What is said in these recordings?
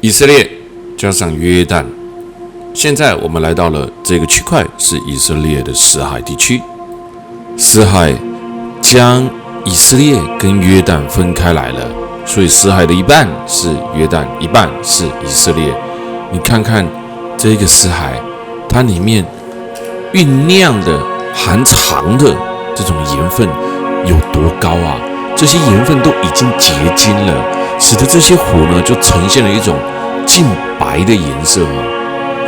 以色列加上约旦，现在我们来到了这个区块，是以色列的死海地区。死海将以色列跟约旦分开来了，所以死海的一半是约旦，一半是以色列。你看看这个死海，它里面酝酿的含藏的这种盐分有多高啊！这些盐分都已经结晶了，使得这些湖呢就呈现了一种净白的颜色啊！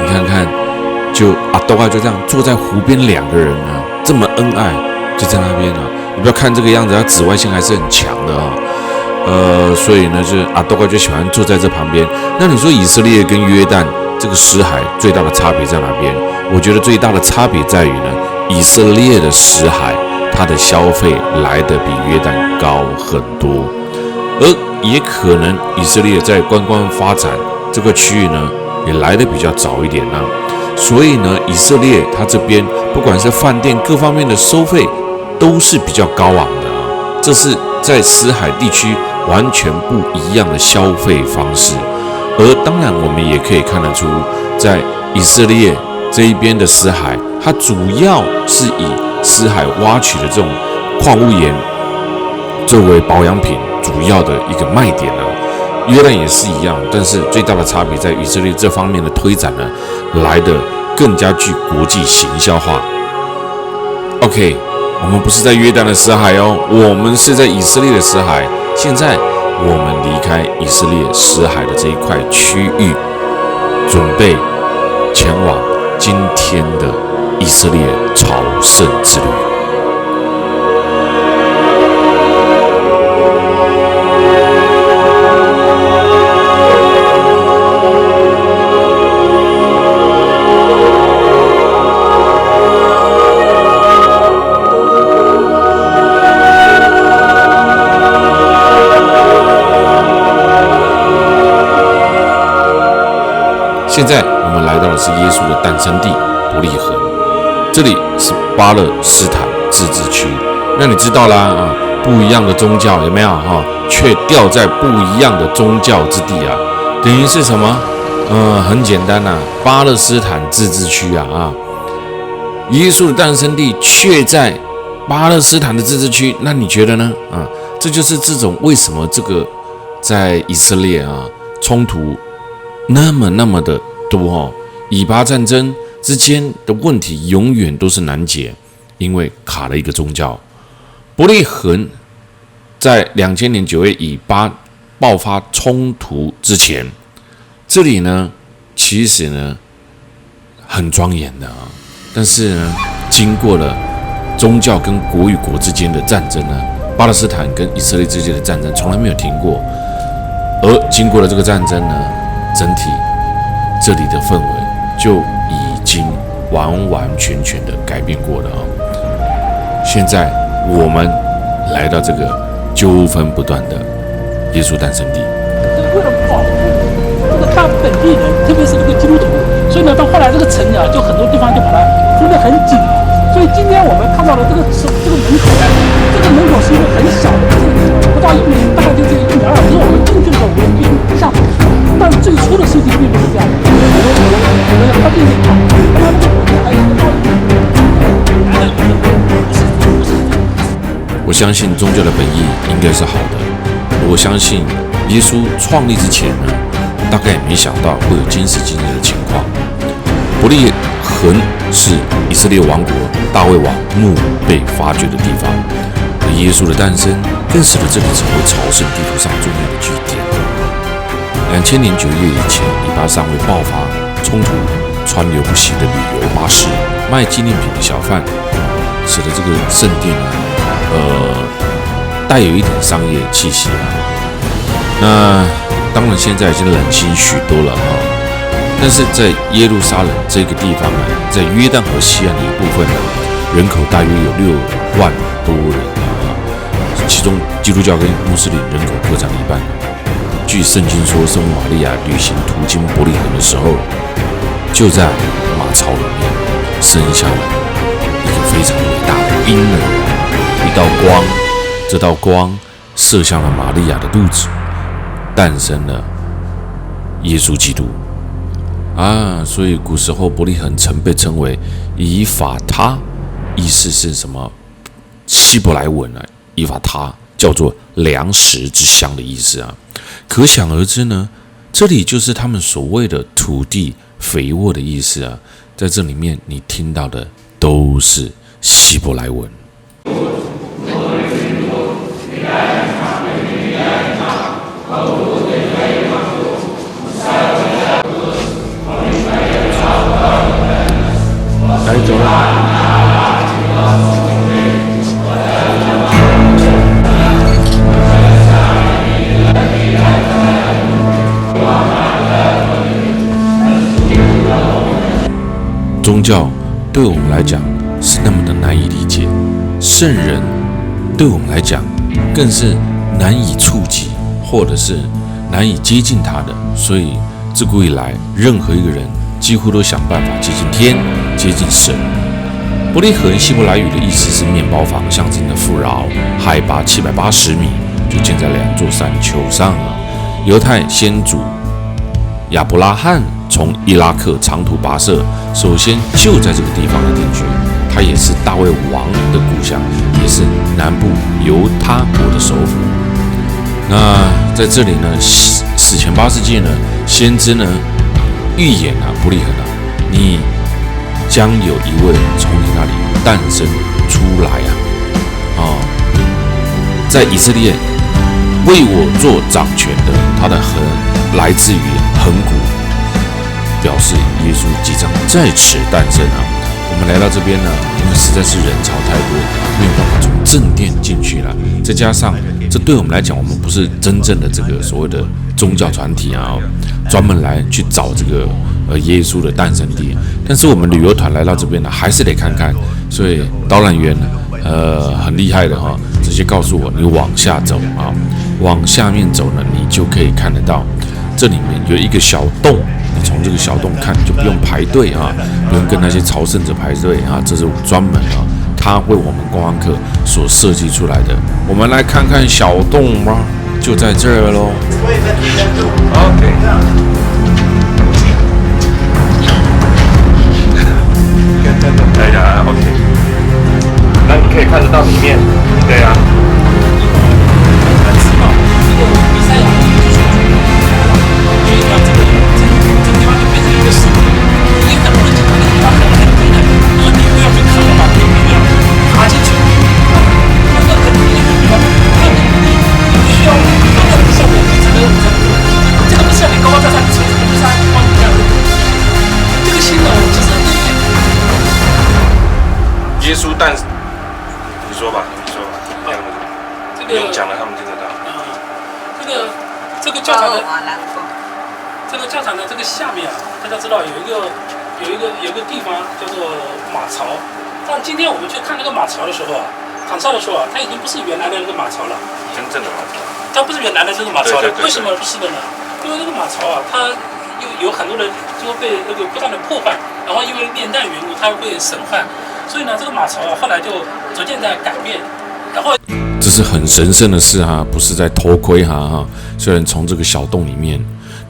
你看看，就多嘎就这样坐在湖边，两个人啊这么恩爱，就在那边啊。你不要看这个样子，它紫外线还是很强的啊。所以呢，就是多嘎就喜欢坐在这旁边。那你说以色列跟约旦这个死海最大的差别在哪边？我觉得最大的差别在于呢，以色列的死海它的消费来得比约旦高很多，而也可能以色列在观光发展这个区域呢，也来得比较早一点啊。所以呢，以色列它这边不管是饭店各方面的收费都是比较高昂的啊，这是在死海地区完全不一样的消费方式。而当然，我们也可以看得出，在以色列这一边的死海，它主要是以死海挖取的这种矿物盐作为保养品主要的一个卖点啊。约旦也是一样，但是最大的差别在以色列这方面的推展呢，来得更加具国际行销化。OK， 我们不是在约旦的死海哦，我们是在以色列的死海。现在我们离开以色列死海的这一块区域，准备前往今天的以色列朝圣之旅。现在我们来到的是耶稣的诞生地伯利恒，这里是巴勒斯坦自治区。那你知道啦啊，不一样的宗教有没有哈？却掉在不一样的宗教之地啊，等于是什么？很简单呐，巴勒斯坦自治区啊，耶稣的诞生地却在巴勒斯坦的自治区。那你觉得呢？这就是这种为什么这个在以色列啊冲突那么的多哦，以巴战争之间的问题永远都是难解，因为卡了一个宗教。伯利恒在2000年9月以巴爆发冲突之前，这里呢其实呢很庄严的啊，但是呢经过了宗教跟国与国之间的战争呢，巴勒斯坦跟以色列之间的战争从来没有停过，而经过了这个战争呢，整体这里的氛围就已经完全的改变过了啊！现在我们来到这个纠纷不断的耶稣诞生地。为了保护这个他本地人，特别是这个基督徒，所以呢，到后来这个城啊，就很多地方就把它封得很紧了。所以今天我们看到的这个门口，这个门口是一个很小的，不到1米，大概就是1.2米。可是我们进去的时候，我们可以下去。但最初的设计并不是这样的。我们要进去看，它那个还有一个道理。我相信宗教的本意应该是好的。我相信耶稣创立之前呢，大概也没想到会有今时今日的情况。伯利恒是以色列王国大卫王墓被发掘的地方，而耶稣的诞生更使得这里成为朝圣地图上重要的据点。2000年9月以前，以巴尚未爆发冲突，川流不息的旅游巴士、卖纪念品的小贩，使得这个圣地呢，带有一点商业气息啊。那当然现在已经冷清许多了啊。但是在耶路撒冷这个地方呢，在约旦河西岸的一部分呢，人口大约有6万多人啊，其中基督教跟穆斯林人口各占一半。据圣经说，圣母玛利亚旅行途经伯利恒的时候，就在马槽里面生下了一个非常伟大的婴儿，一道光，这道光射向了玛利亚的肚子，诞生了耶稣基督啊。所以古时候伯利恒曾被称为以法他，意思是什么？希伯来文啊，以法他叫做粮食之乡的意思啊。可想而知呢，这里就是他们所谓的土地肥沃的意思啊。在这里面你听到的都是希伯来文。来，走了。宗教对我们来讲是那么的难以理解，圣人对我们来讲更是难以触及，或者是难以接近他的。所以自古以来，任何一个人几乎都想办法接近天，接近神。伯利恒希伯来语的意思是面包房，象征的富饶，海拔780米，就建在2座山丘上啊。犹太先祖亚伯拉罕从伊拉克长途跋涉，首先就在这个地方来定居。它也是大卫王的故乡，也是南部犹他国的首府。那在这里呢，史前8世纪呢，先知呢预言啊，伯利恒啊，你将有一位从你那里诞生出来啊！在以色列为我做掌权的，他的痕来自于恒古，表示耶稣即将在此诞生啊！我们来到这边呢，因为实在是人潮太多，没有办法从正殿进去了。再加上这对我们来讲，我们不是真正的这个所谓的宗教团体啊，专门来去找这个耶稣的诞生地。但是我们旅游团来到这边呢，还是得看看。所以导览员很厉害的哈，直接告诉我你往下走啊，往下面走呢，你就可以看得到这里面有一个小洞。你从这个小洞看，就不用排队啊，不用跟那些朝圣者排队啊，这是专门啊，他为我们观光客所设计出来的。我们来看看小洞吧，就在这儿喽。OK。对呀 ，OK。那你可以看得到里面，对呀。比赛呀，所以这个地方就变成一个石头，因为很多人讲那个地方很低的，如果你不要去看的话，你不要爬进去，那个很低的地方，你必须要放在下面，你才能这个不是要你高高在上，你从这个山往底下走。这个新的其实耶稣诞生，你说吧，不用讲了，他们听得到。这个教堂的。这个教堂的这个下面啊，大家知道有一个地方叫做马槽。但今天我们去看那个马槽的时候啊，躺哨的时候啊，它已经不是原来的那个马槽了。真正的马槽。它不是原来的这个马槽了。为什么不是的呢？因为那个马槽啊，它有很多人就被那个不断的破坏，然后因为炼丹缘故，它会损坏，所以呢，这个马槽啊，后来就逐渐在改变，然后。这是很神圣的事哈，不是在偷窥哈。虽然从这个小洞里面。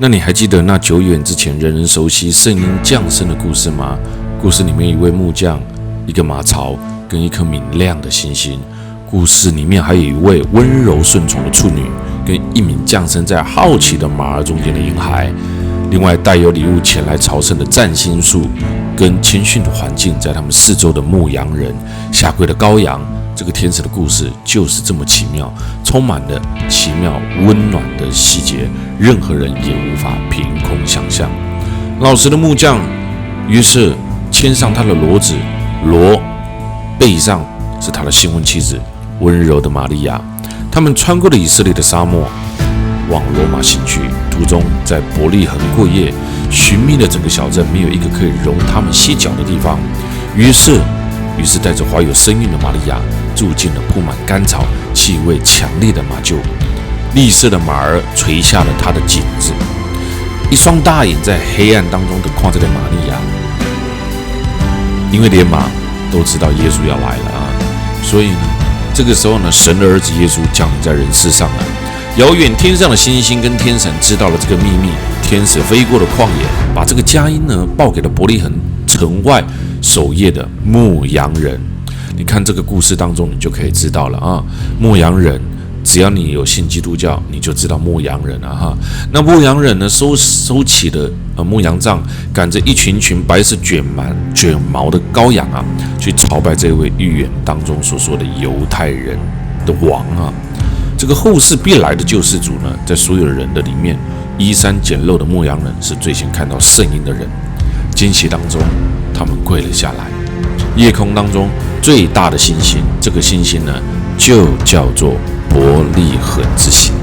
那你还记得那久远之前人人熟悉圣婴降生的故事吗？故事里面一位木匠，一个马槽跟一颗明亮的星星。故事里面还有一位温柔顺从的处女，跟一名降生在好奇的马儿中间的婴孩。另外带有礼物前来朝圣的占星术，跟谦逊的环境在他们四周的牧羊人，下跪的羔羊。这个天使的故事就是这么奇妙，充满了奇妙温暖的细节，任何人也无法凭空想象。老实的木匠约瑟牵上他的骡子，骡背上是他的新婚妻子温柔的玛利亚。他们穿过了以色列的沙漠，往罗马行去，途中在伯利恒过夜，寻觅了整个小镇，没有一个可以容他们歇脚的地方。约瑟于是带着怀有身孕的玛利亚住进了铺满甘草、气味强烈的马厩。绿色的马儿垂下了他的颈子，一双大眼在黑暗当中的看着的玛利亚，因为连马都知道耶稣要来了啊，所以呢，这个时候呢，神的儿子耶稣降临在人世上了。遥远天上的星星跟天神知道了这个秘密，天使飞过了旷野，把这个佳音呢报给了伯利恒城外守夜的牧羊人。你看这个故事当中，你就可以知道了啊，牧羊人。只要你有信基督教，你就知道牧羊人啊哈。那牧羊人呢，收起了牧羊杖，赶着一群群白色卷毛的羔羊啊，去朝拜这位预言当中所说的犹太人的王啊。这个后世必来的救世主呢，在所有的人的里面，衣衫简陋的牧羊人是最先看到圣婴的人。惊喜当中，他们跪了下来。夜空当中最大的星星，这个星星呢，就叫做伯利恒之星。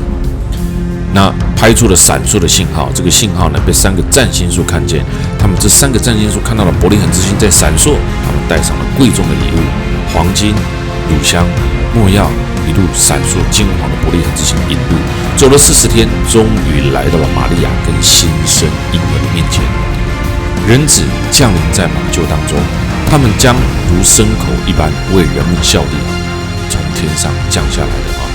那拍出了闪烁的信号，这个信号呢被3个占星术看见，他们这3个占星术看到了伯利恒之星在闪烁，他们带上了贵重的礼物，黄金、乳香、没药，一路闪烁金黄的伯利恒之星引路，走了40天，终于来到了玛利亚跟新生婴儿的面前。人子降临在马厩当中，他们将如牲口一般为人们效力，从天上降下来的啊。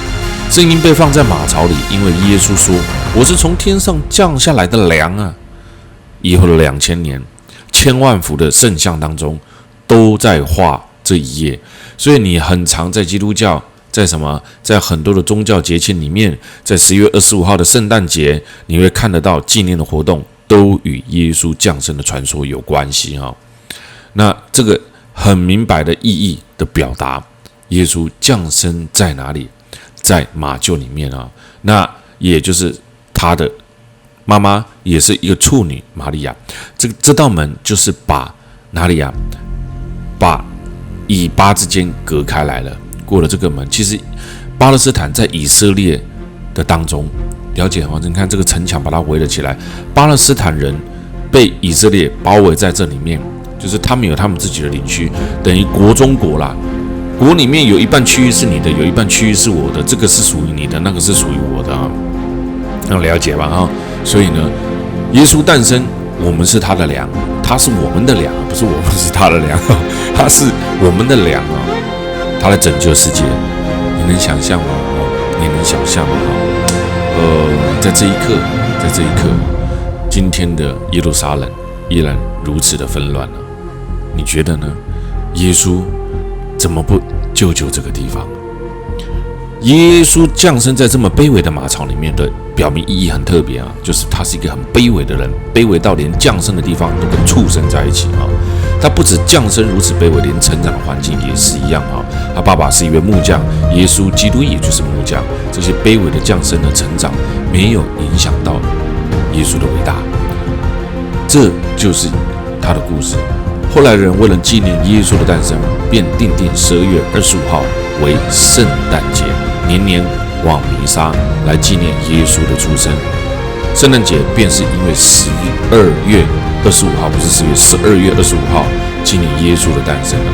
圣婴被放在马槽里，因为耶稣说：“我是从天上降下来的粮啊。”以后的2000年，千万幅的圣像当中都在画这一页，所以你很常在基督教，在很多的宗教节庆里面，在10月25号的圣诞节，你会看得到纪念的活动都与耶稣降生的传说有关系啊。那这个很明白的意义的表达，耶稣降生在哪里？在马厩里面啊。那也就是他的妈妈也是一个处女玛利亚。这道门就是把哪里啊？把以巴之间隔开来了。过了这个门，其实巴勒斯坦在以色列的当中，了解吗？你看这个城墙把它围了起来，巴勒斯坦人被以色列包围在这里面。就是他们有他们自己的领区，等于国中国啦。国里面有一半区域是你的，有一半区域是我的，这个是属于你的，那个是属于我的啊。能了解吧？啊，所以呢，耶稣诞生，我们是他的粮，他是我们的粮，不是我们是他的粮，他是我们的粮啊。他来拯救世界，你能想象吗？你能想象吗？在这一刻，今天的耶路撒冷依然如此的纷乱了。你觉得呢？耶稣怎么不救这个地方？耶稣降生在这么卑微的马槽里面的表明意义很特别啊，就是他是一个很卑微的人，卑微到连降生的地方都跟畜生在一起啊。他不止降生如此卑微，连成长的环境也是一样啊。他爸爸是一位木匠，耶稣基督也就是木匠。这些卑微的降生的成长，没有影响到耶稣的伟大。这就是他的故事。后来人为了纪念耶稣的诞生，便定12月25号为圣诞节，年年往弥撒来纪念耶稣的出生。圣诞节便是因为12月25号，不是12月25号纪念耶稣的诞生了。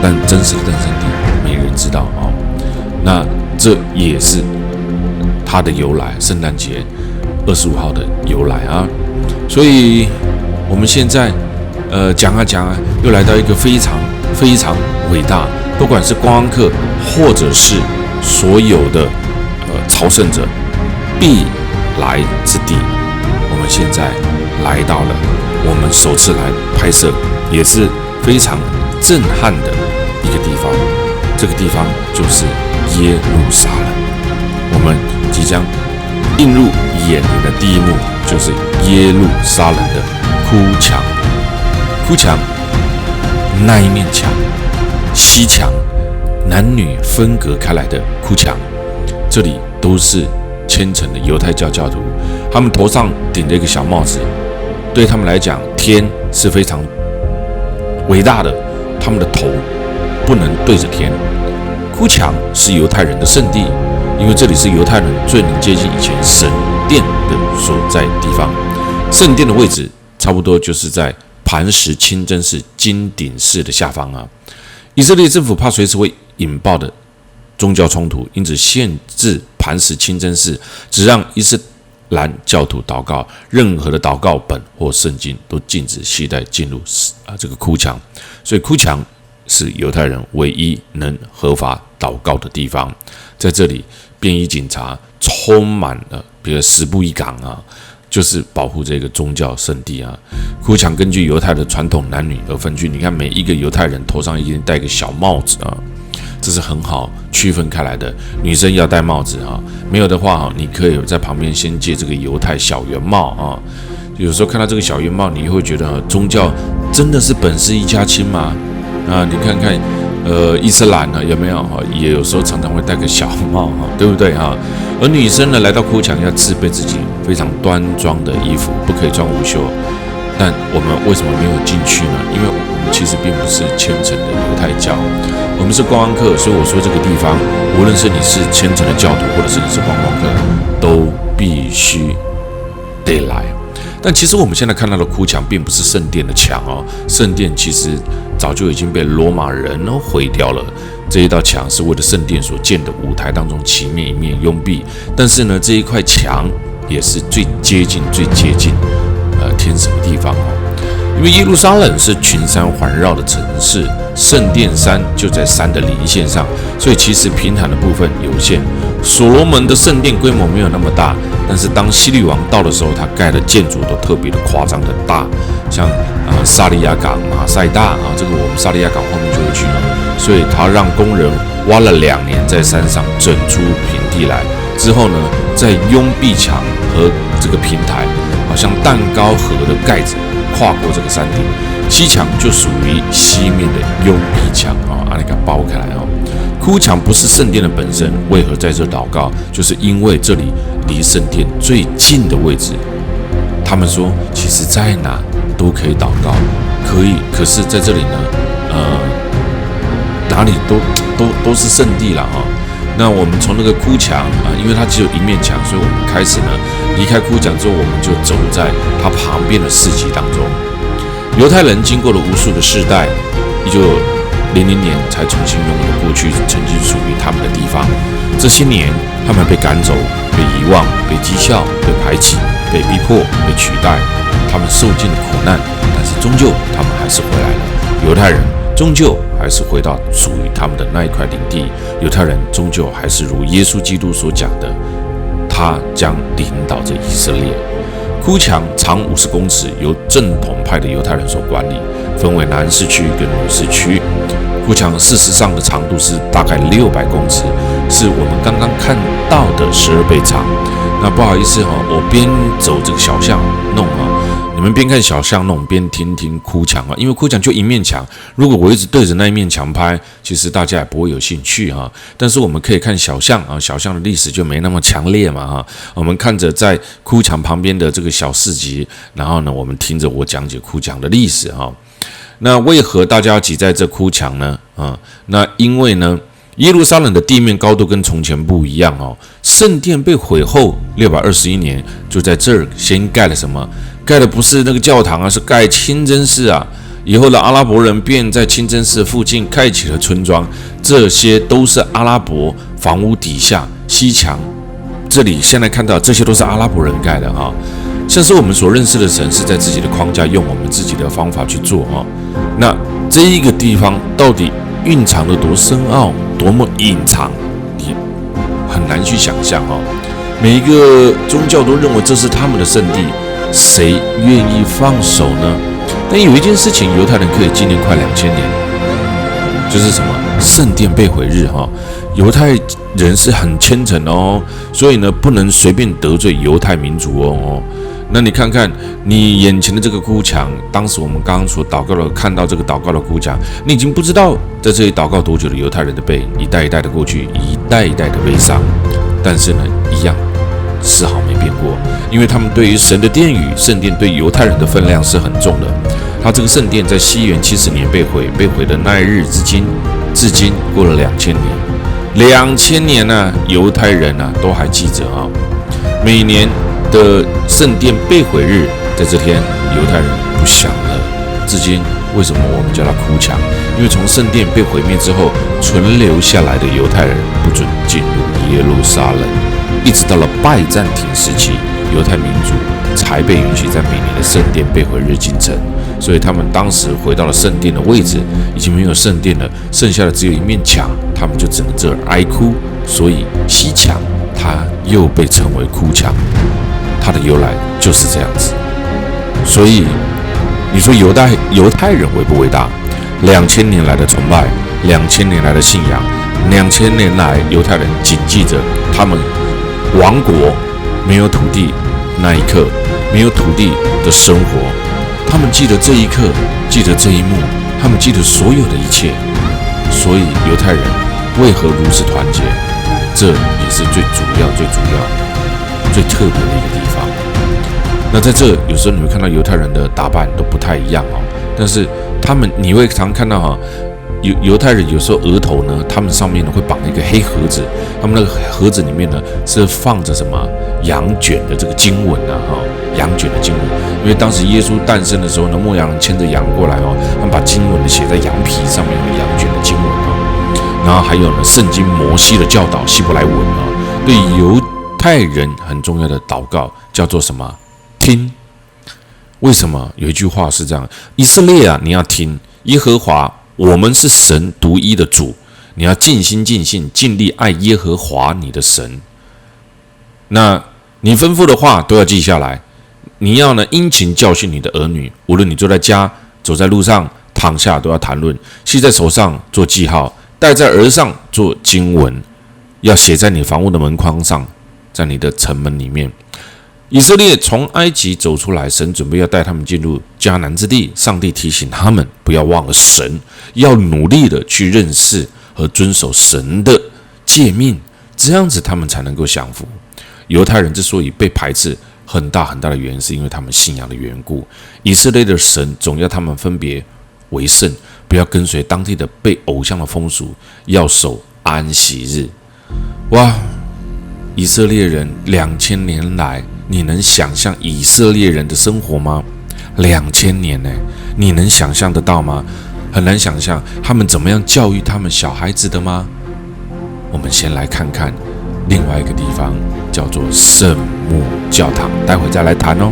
但真实的诞生地没人知道啊。那这也是它的由来，圣诞节25号的由来啊。所以我们现在讲啊，又来到一个非常非常伟大，不管是观光客或者是所有的朝圣者必来之地。我们现在来到了我们首次来拍摄，也是非常震撼的一个地方。这个地方就是耶路撒冷。我们即将映入眼帘的第一幕，就是耶路撒冷的哭墙。哭墙那一面墙，西墙，男女分隔开来的哭墙，这里都是虔诚的犹太教教徒，他们头上顶着一个小帽子，对他们来讲，天是非常伟大的，他们的头不能对着天。哭墙是犹太人的圣地，因为这里是犹太人最能接近以前神殿的所在地方。圣殿的位置差不多就是在磐石清真寺金顶寺的下方啊。以色列政府怕随时会引爆的宗教冲突，因此限制磐石清真寺只让伊斯兰教徒祷告，任何的祷告本或圣经都禁止携带进入这个哭墙。所以哭墙是犹太人唯一能合法祷告的地方。在这里，便衣警察充满了比如十步一岗啊，就是保护这个宗教圣地啊。哭墙根据犹太的传统男女而分居，你看每一个犹太人头上一定戴个小帽子啊，这是很好区分开来的。女生要戴帽子啊，没有的话你可以在旁边先借这个犹太小圆帽啊。有时候看到这个小圆帽，你会觉得宗教真的是本是一家亲吗？啊，你看看伊斯兰呢有没有也有时候常常会戴个小帽对不对而女生呢来到哭墙要自备自己非常端庄的衣服，不可以穿无袖。但我们为什么没有进去呢？因为我们其实并不是虔诚的犹太教，我们是观光客，所以我说这个地方，无论是你是虔诚的教徒，或者是你是观光客，都必须得来。但其实我们现在看到的哭墙并不是圣殿的墙圣殿其实早就已经被罗马人毁掉了。这一道墙是为了圣殿所建的舞台当中其面一面拥壁，但是呢，这一块墙也是最接近天神的地方因为耶路撒冷是群山环绕的城市，圣殿山就在山的邻线上，所以其实平坦的部分有限。所罗门的圣殿规模没有那么大，但是当希律王到的时候，他盖的建筑都特别的夸张的大，像萨利亚港、马赛大这个我们萨利亚港后面就会去所以他让工人挖了2年，在山上整出平地来，之后呢，再拥壁墙和这个平台，好像蛋糕盒的盖子跨过这个山顶，西墙就属于西面的拥壁墙那个包开来哭墙不是圣殿的本身，为何在这祷告？就是因为这里离圣殿最近的位置。他们说，其实在哪都可以祷告，可是在这里呢，哪里都是圣地了那我们从那个哭墙因为它只有一面墙，所以我们开始呢离开哭墙之后，我们就走在它旁边的市集当中。犹太人经过了无数的世代，1900年才重新拥有过去曾经属于他们的地方。这些年，他们被赶走、被遗忘、被讥笑、被排挤、被逼迫、被取代，他们受尽了苦难，但是终究他们还是回来了。犹太人终究还是回到属于他们的那一块领地，犹太人终究还是如耶稣基督所讲的，他将领导着以色列。哭墙长50公尺，由正统派的犹太人所管理，分为男士区跟女士区。哭墙事实上的长度是大概600公尺，是我们刚刚看到的12倍长。那不好意思我边走这个小巷弄你们边看小巷弄边听哭墙因为哭墙就一面墙，如果我一直对着那一面墙拍，其实大家也不会有兴趣但是我们可以看小巷小巷的历史就没那么强烈嘛我们看着在哭墙旁边的这个小市集，然后呢，我们听着我讲解哭墙的历史那为何大家要挤在这哭墙呢？那因为呢，耶路撒冷的地面高度跟从前不一样圣殿被毁后621年，就在这儿先盖了什么？盖的不是那个教堂是盖清真寺以后的阿拉伯人便在清真寺附近开启了村庄，这些都是阿拉伯房屋底下西墙。这里现在看到这些都是阿拉伯人盖的像是我们所认识的神是在自己的框架用我们自己的方法去做那这一个地方到底蕴藏了多深奥，多么隐藏，你很难去想象每一个宗教都认为这是他们的圣地，谁愿意放手呢？但有一件事情犹太人可以纪念快2000年，就是什么？圣殿被毁日犹太人是很虔诚所以呢不能随便得罪犹太民族那你看看你眼前的这个哭墙，当时我们刚刚所祷告的看到这个祷告的哭墙，你已经不知道在这里祷告多久的犹太人的背，一代一代的过去，一代一代的悲伤，但是呢一样丝毫没变过，因为他们对于神的殿宇圣殿对犹太人的分量是很重的。他这个圣殿在西元70年被毁的那一日至今过了2000年，2000年犹太人都还记着每年的圣殿被毁日，在这天犹太人不想了。至今为什么我们叫它哭墙？因为从圣殿被毁灭之后，存留下来的犹太人不准进入耶路撒冷，一直到了拜占庭时期，犹太民族才被允许在每年的圣殿被毁日进城。所以他们当时回到了圣殿的位置，已经没有圣殿了，剩下的只有一面墙，他们就只能这儿哀哭。所以西墙它又被称为哭墙。它的由来就是这样子。所以你说犹太人伟不伟大？2000年来的崇拜，2000年来的信仰，2000年来犹太人谨记着他们亡国没有土地那一刻，没有土地的生活，他们记得这一刻，记得这一幕，他们记得所有的一切。所以犹太人为何如此团结？这也是最主要、最特别的一个地方。那在这有时候你会看到犹太人的打扮都不太一样哦，但是你会常看到犹太人有时候额头呢，他们上面呢会绑一个黑盒子，他们那个盒子里面呢是放着什么羊卷的这个经文啊，羊卷的经文，因为当时耶稣诞生的时候呢，牧羊人牵着羊过来哦，他们把经文写在羊皮上面，有羊卷的经文哦，然后还有呢圣经摩西的教导希伯来文哦，对犹太人很重要的祷告叫做什么？听。为什么？有一句话是这样：以色列啊，你要听耶和华。我们是神独一的主，你要尽心尽性尽力爱耶和华你的神。那你吩咐的话都要记下来，你要呢殷勤教训你的儿女，无论你坐在家、走在路上、躺下，都要谈论，系在手上做记号，戴在额上做经文，要写在你房屋的门框上，在你的城门里面。以色列从埃及走出来，神准备要带他们进入迦南之地。上帝提醒他们不要忘了神，要努力的去认识和遵守神的诫命，这样子他们才能够享福。犹太人之所以被排斥，很大的原因是因为他们信仰的缘故。以色列的神总要他们分别为圣，不要跟随当地的被偶像的风俗，要守安息日。哇！以色列人2000年来，你能想象以色列人的生活吗？2000年呢，你能想象得到吗？很难想象他们怎么样教育他们小孩子的吗？我们先来看看另外一个地方，叫做圣母教堂，待会再来谈哦。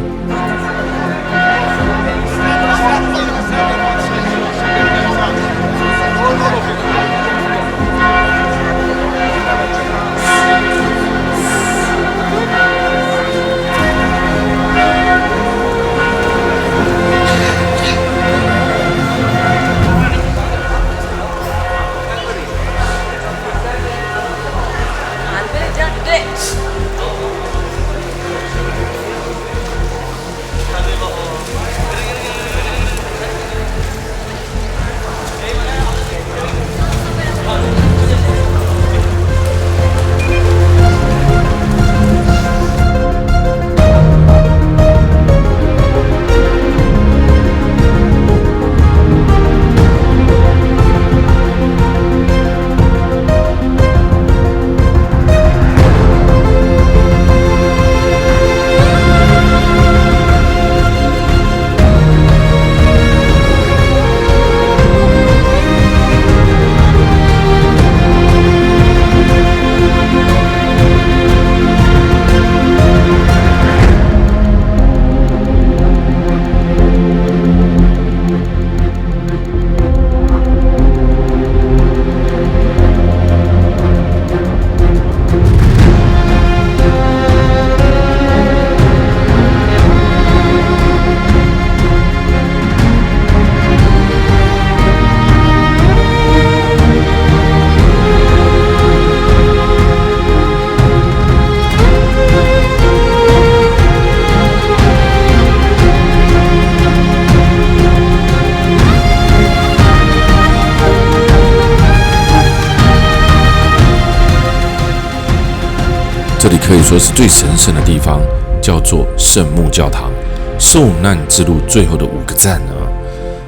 这里可以说是最神圣的地方，叫做圣母教堂，受难之路最后的5个站呢。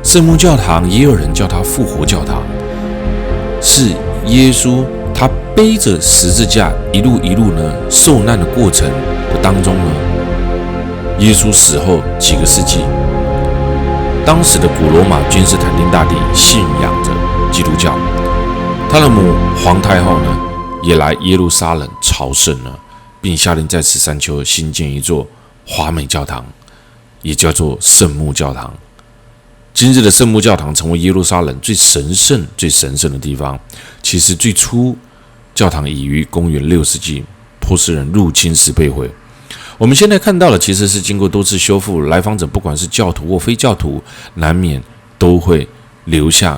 圣母教堂也有人叫它复活教堂，是耶稣他背着十字架一路呢受难的过程的当中呢，耶稣死后几个世纪，当时的古罗马君士坦丁大帝信仰着基督教，他的母皇太后呢也来耶路撒冷朝圣了，并下令在此山丘新建一座华美教堂，也叫做圣母教堂。今日的圣母教堂成为耶路撒冷最神圣的地方。其实最初教堂已于公元6世纪波斯人入侵时被毁。我们现在看到的其实是经过多次修复，来访者不管是教徒或非教徒，难免都会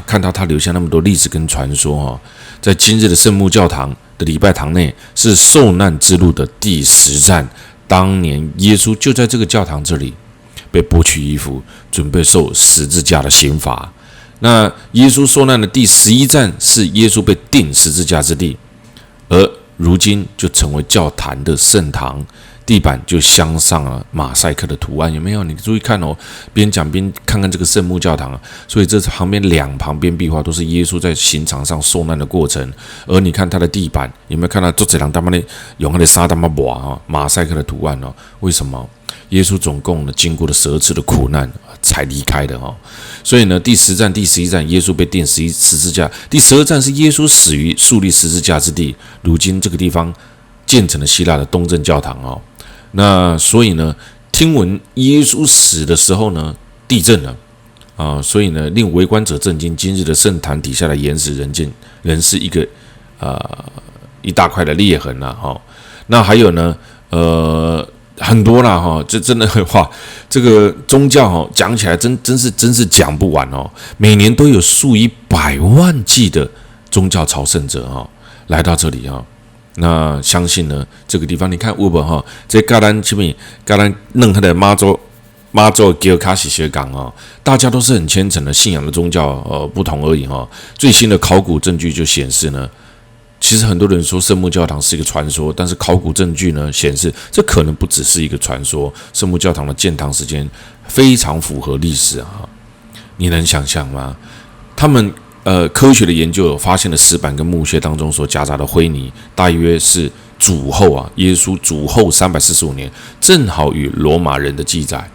看到他留下那么多历史跟传说。在今日的圣母教堂的礼拜堂内，是受难之路的第10站。当年耶稣就在这个教堂这里被剥去衣服，准备受十字架的刑罚。那耶稣受难的第11站是耶稣被钉十字架之地，而如今就成为教坛的圣堂，地板就镶上了马赛克的图案，有没有？你注意看哦，边讲边看看这个圣母教堂所以这旁边两旁边壁画都是耶稣在刑场上受难的过程，而你看它的地板，有没有看到做这两大妈的用他的沙大妈马赛克的图案为什么？耶稣总共呢经过了12次的苦难才离开的所以呢，第10站、第11站，耶稣被钉十字架；第12站是耶稣死于树立十字架之地。如今这个地方建成了希腊的东正教堂那所以呢，听闻耶稣死的时候呢，地震了所以呢，令围观者震惊。今日的圣坛底下的岩石仍是一大块的裂痕那还有呢，很多啦这真的哇，这个宗教讲起来真是讲不完每年都有数以百万计的宗教朝圣者来到这里那相信呢，这个地方你看有无这甲咱弄他的妈祖叫卡西学港大家都是很虔诚的信仰的宗教不同而已最新的考古证据就显示呢，其实很多人说圣母教堂是一个传说，但是考古证据呢显示，这可能不只是一个传说。圣母教堂的建堂时间非常符合历史你能想象吗？他们科学的研究有发现了石板跟墓穴当中所夹杂的灰泥，大约是主后耶稣主后345年，正好与罗马人的记载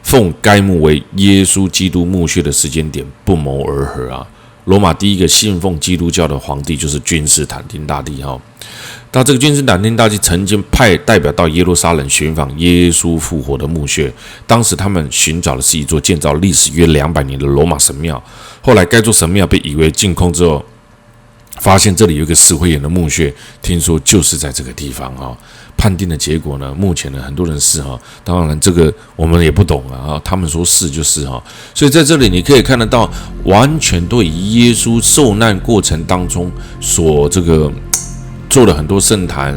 奉该墓为耶稣基督墓穴的时间点不谋而合罗马第一个信奉基督教的皇帝就是君士坦丁大帝那这个君士坦丁大帝曾经派代表到耶路撒冷寻访耶稣复活的墓穴，当时他们寻找的是一座建造历史约200年的罗马神庙。后来该座神庙被夷为净空之后，发现这里有一个石灰岩的墓穴，听说就是在这个地方判定的结果呢，目前呢很多人是当然这个我们也不懂他们说是就是所以在这里你可以看得到，完全对耶稣受难过程当中所这个做了很多圣坛、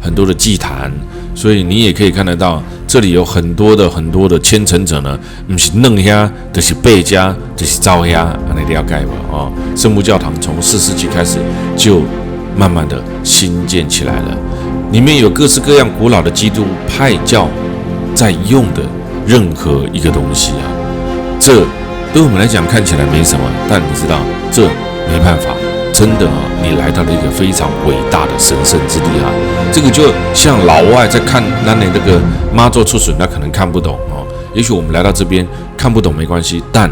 很多的祭坛，所以你也可以看得到，这里有很多的虔诚者呢，不是弄遐，就是背家，就是招遐，你了解吧？圣母教堂从4世纪开始就慢慢的兴建起来了，里面有各式各样古老的基督派教在用的任何一个东西这对我们来讲看起来没什么，但你知道这没办法。真的你来到了一个非常伟大的神圣之地这个就像老外在看那里那个妈祖出巡，他可能看不懂也许我们来到这边看不懂没关系，但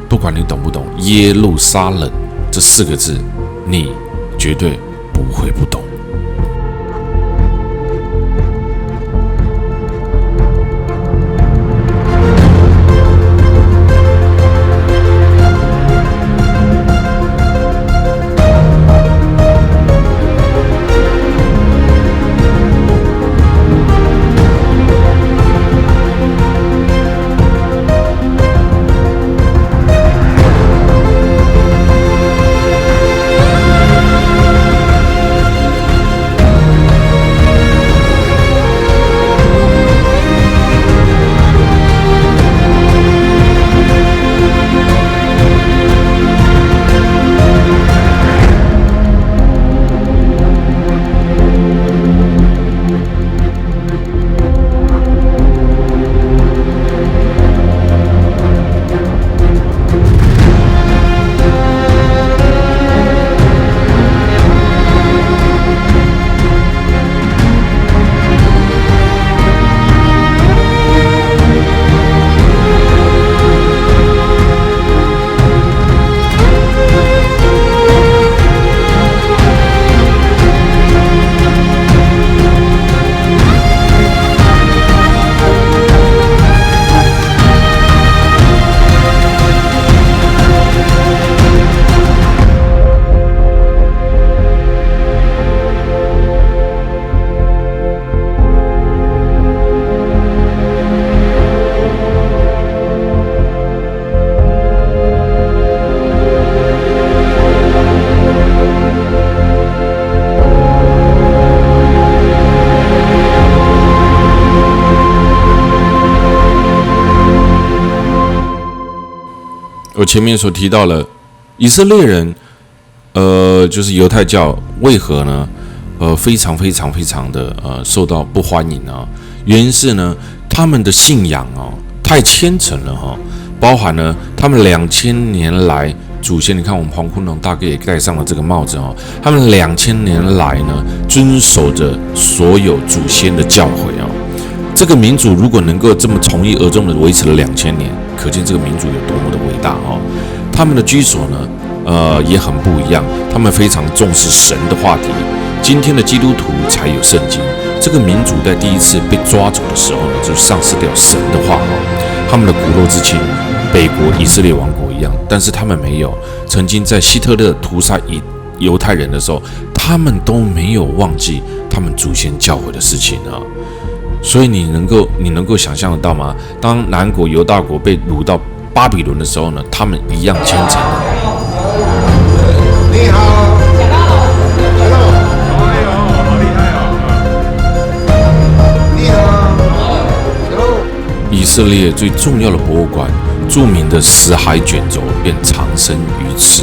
不管你懂不懂耶路撒冷这4个字，你绝对不会不懂。我前面所提到了以色列人，就是犹太教为何呢？非常的受到不欢迎啊。原因是呢，他们的信仰太虔诚了包含了他们2000年来祖先。你看我们黄坤龙大哥也戴上了这个帽子他们2000年来呢遵守着所有祖先的教诲这个民族如果能够这么从一而终的维持了2000年，可见这个民族有多么的伟大他们的居所呢，也很不一样，他们非常重视神的话题。今天的基督徒才有圣经。这个民族在第一次被抓走的时候呢，就丧失掉神的话他们的骨肉之亲，北国以色列王国一样，但是他们没有。曾经在希特勒屠杀犹太人的时候，他们都没有忘记他们祖先教诲的事情所以你能够想象得到吗？当南国犹大国被掳到巴比伦的时候呢，他们一样虔诚你好，以色列最重要的博物馆，著名的死海卷轴便藏身于此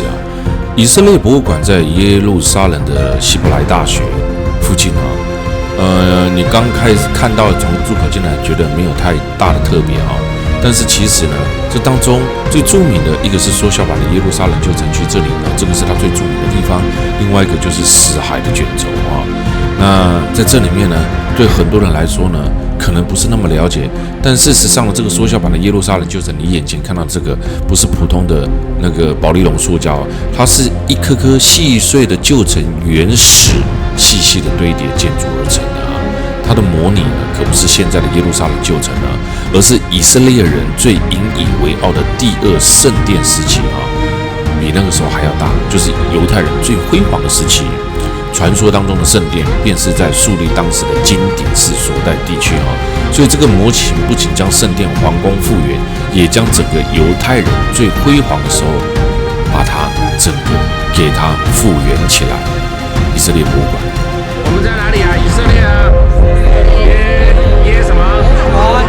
以色列博物馆在耶路撒冷的希伯来大学附近你刚开始看到从入口进来，觉得没有太大的特别但是其实呢，这当中最著名的一个是缩小版的耶路撒冷旧城区，这里呢，这个是它最著名的地方。另外一个就是死海的卷轴那在这里面呢，对很多人来说呢，可能不是那么了解。但事实上呢，这个缩小版的耶路撒冷旧城，你眼前看到这个不是普通的那个保丽龙塑胶，它是一颗颗细碎的旧城原石细细的堆叠建筑而成的它的模拟呢，可不是现在的耶路撒冷旧城而是以色列人最引以为傲的第二圣殿时期比那个时候还要大，就是犹太人最辉煌的时期。传说当中的圣殿便是在树立当时的金顶寺所在地区所以这个模型不仅将圣殿皇宫复原，也将整个犹太人最辉煌的时候把它整个给它复原起来。以色列博物馆，我们在哪里以色列耶什么？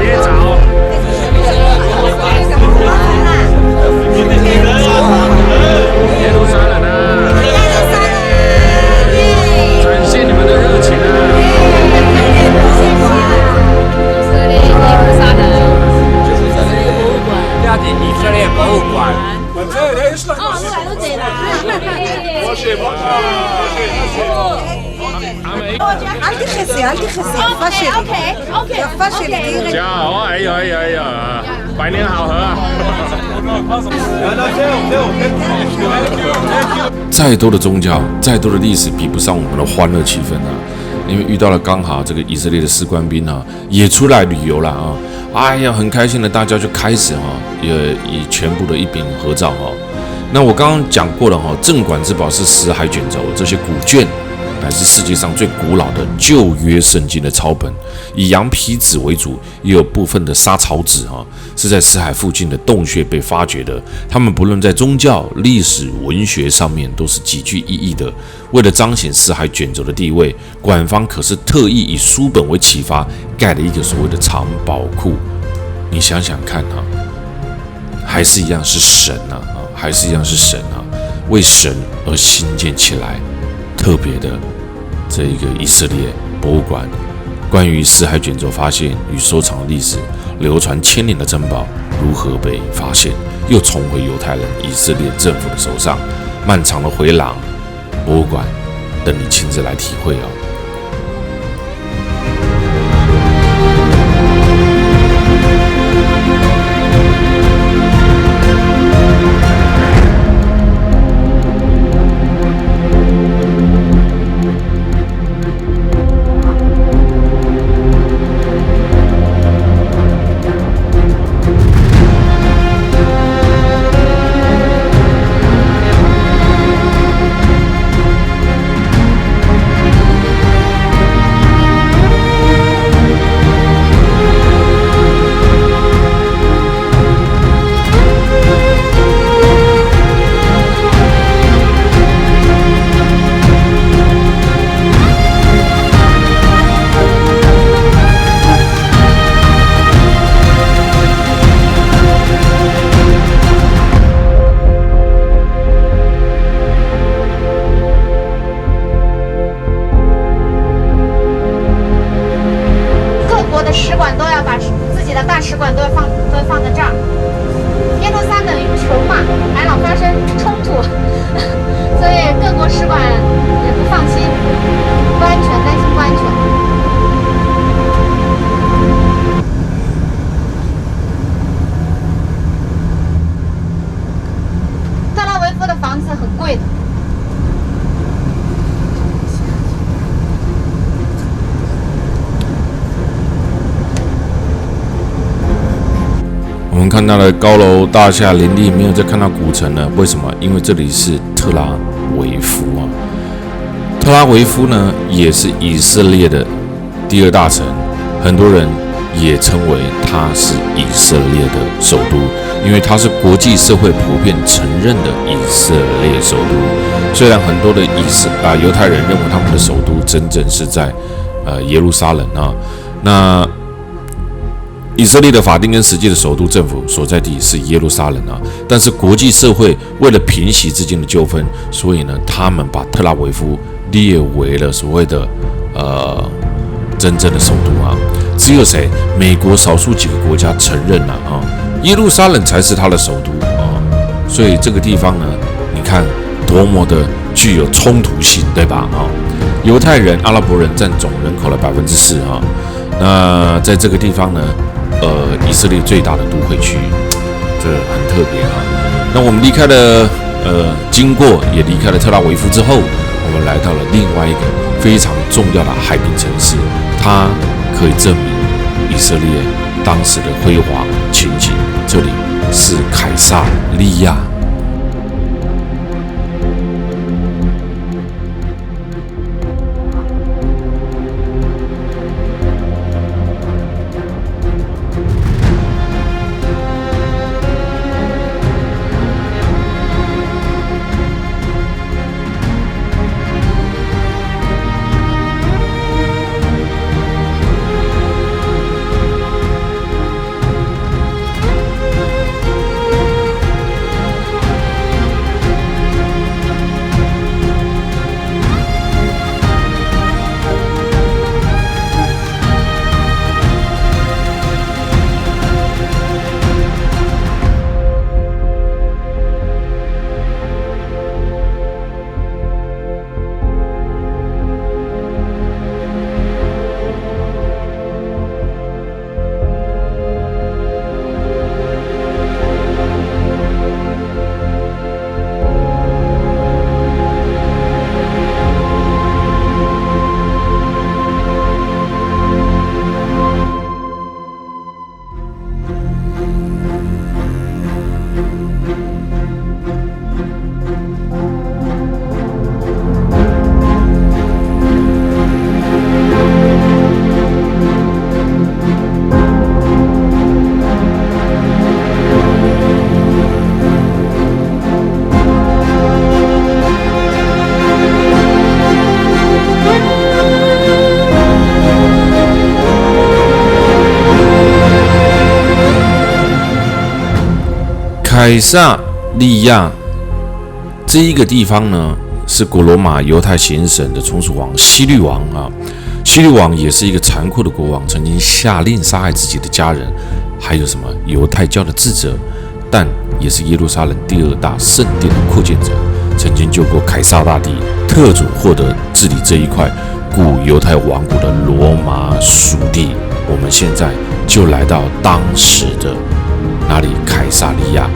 耶早。耶路撒冷展现你们的热情以色列博物馆。אל תכעסי, יפה שלי. יפה שלי, תראי. 哎呀，百年好合再多的宗教，再多的历史，比不上我们的欢乐气氛因为遇到了刚好这个以色列的士官兵也出来旅游了哎呀，很开心的，大家就开始也以全部的一并合照那我刚刚讲过了镇馆之宝是死海卷轴，这些古卷乃是世界上最古老的旧约圣经的抄本，以羊皮纸为主，也有部分的沙草纸是在死海附近的洞穴被发掘的。他们不论在宗教、历史、文学上面都是极具意义的。为了彰显死海卷轴的地位，馆方可是特意以书本为启发，盖了一个所谓的藏宝库。你想想看还是一样是神还是一样是神为神而兴建起来特别的这一个以色列博物馆，关于死海卷轴发现与收藏的历史，流传千年的珍宝如何被发现，又重回犹太人以色列政府的手上，漫长的回廊，博物馆等你亲自来体会己的大使馆都放在这儿。耶路撒冷穷嘛，还老发生冲突，所以各国使馆也不放心，不安全，担心不安全。特拉维夫的房子很贵的。我们看到了高楼大厦林立，没有再看到古城了。为什么？因为这里是特拉维夫啊。特拉维夫呢，也是以色列的第二大城，很多人也称为它是以色列的首都，因为它是国际社会普遍承认的以色列首都。虽然很多的犹太人认为他们的首都真正是在耶路撒冷啊，那以色列的法定跟实际的首都政府所在地是耶路撒冷啊，但是国际社会为了平息之间的纠纷，所以呢，他们把特拉维夫列为了所谓的真正的首都啊。只有谁？美国少数几个国家承认了啊，耶路撒冷才是他的首都啊。所以这个地方呢，你看多么的具有冲突性，对吧？啊，犹太人、阿拉伯人占总人口的4%啊。那在这个地方呢，以色列最大的都会区，这很特别啊。那我们离开了经过也离开了特拉维夫之后，我们来到了另外一个非常重要的海滨城市，它可以证明以色列当时的辉煌情景。这里是凯撒利亚。凯撒利亚这一个地方呢，是古罗马犹太行省的从属王希律王啊。希律王也是一个残酷的国王，曾经下令杀害自己的家人，还有什么犹太教的智者，但也是耶路撒冷第二大圣殿的扩建者，曾经救过凯撒大帝，特准获得治理这一块古犹太王国的罗马属地。我们现在就来到当时的哪里？凯撒利亚。